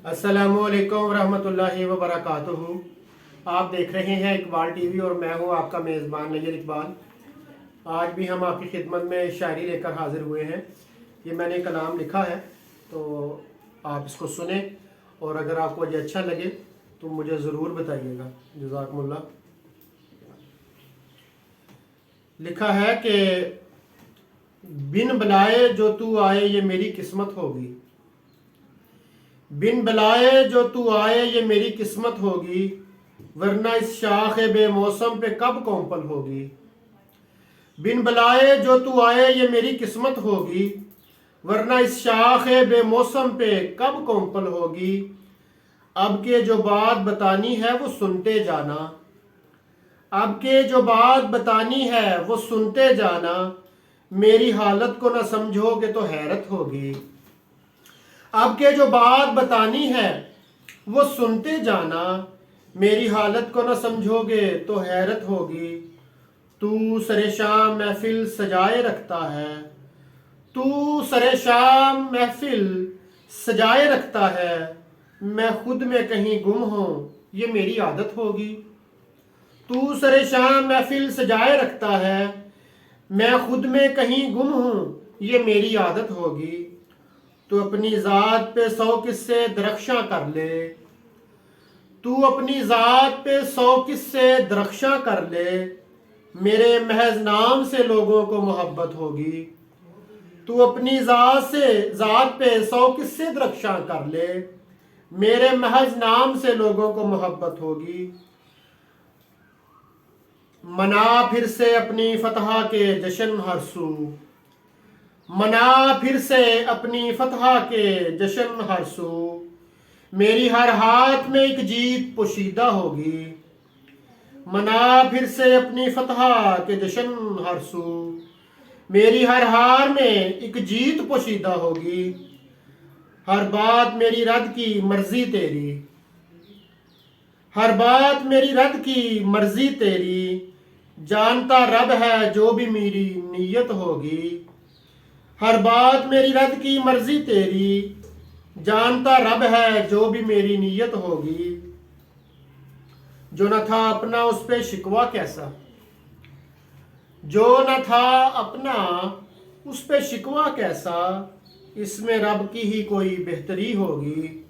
अस्सलामुअलैकुम वरहमतुल्लाहि वबरकातुहू। आप देख रहे हैं इकबाल टीवी और मैं हूं आपका मेज़बान नैयर इकबाल। आज भी हम आपकी खिदमत में शायरी लेकर हाजिर हुए हैं। ये मैंने कलाम लिखा है तो आप इसको सुने और अगर आपको ये अच्छा लगे तो मुझे ज़रूर बताइएगा। जज़ाकुमुल्लाह। लिखा है कि बिन बुलाए जो तू आए ये मेरी किस्मत होगी, बिन बुलाए जो तू आए ये मेरी किस्मत होगी, वरना इस शाख बेमौसम पे कब कौंपल होगी। बिन बुलाए जो तू आए ये मेरी किस्मत होगी, वरना इस शाख बेमौसम पे कब कौंपल होगी। अब के जो बात बतानी है वो सुनते जाना, अब के जो बात बतानी है वो सुनते जाना, मेरी हालत को न समझोगे तो हैरत होगी। अब के जो बात बतानी है वो सुनते जाना, मेरी हालत को न समझोगे तो हैरत होगी। तू सरे शाम महफिल सजाए रखता है, तू सरे शाम महफिल सजाए रखता है, मैं खुद में कहीं गुम हूँ ये मेरी आदत होगी। तू सरे शाम महफिल सजाए रखता है, मैं खुद में कहीं गुम हूँ ये मेरी आदत होगी। तू अपनी ज़ात पे 100 किस्से दरख्शां कर ले, तू अपनी ज़ात पे 100 किस्से दरख्शां कर ले, मेरे महज नाम से लोगों को मोहब्बत होगी। तू अपनी ज़ात पे 100 किस्से दरख्शां कर ले, मेरे महज नाम से लोगों को मोहब्बत होगी। मना फिर से अपनी फतह के जश्न हर सू, मना फिर से अपनी फतह के जश्न हर सू, मेरी हर हाथ में एक जीत पोशीदा होगी। मना फिर से अपनी फतह के जश्न हर सू, मेरी हर हार में एक जीत पोशीदा होगी। हर बात मेरी रद की मर्जी तेरी, हर बात मेरी रद की मर्जी तेरी, जानता रब है जो भी मेरी नीयत होगी। हर बात मेरी रद की मर्जी तेरी, जानता रब है जो भी मेरी नीयत होगी। जो न था अपना उस पे शिकवा कैसा, जो न था अपना उस पे शिकवा कैसा, इसमें रब की ही कोई बेहतरी होगी।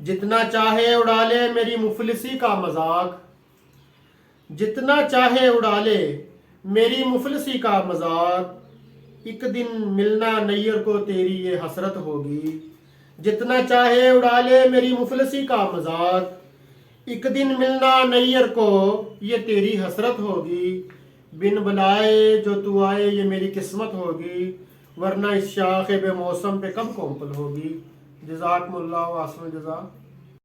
जितना चाहे उड़ा ले मेरी मुफलिसी का मजाक, जितना चाहे उड़ा ले मेरी मुफलिसी का मजाक, एक दिन मिलना नैयर को तेरी ये हसरत होगी। जितना चाहे उड़ा ले मेरी मुफलिसी का मजाक, एक दिन मिलना नैयर को ये तेरी हसरत होगी। बिन बुलाए जो तू आए ये मेरी किस्मत होगी, वरना इस शाख बेमौसम पे कब कौंपल होगी। जज़ाकुमुल्लाह व अहसन जज़ा।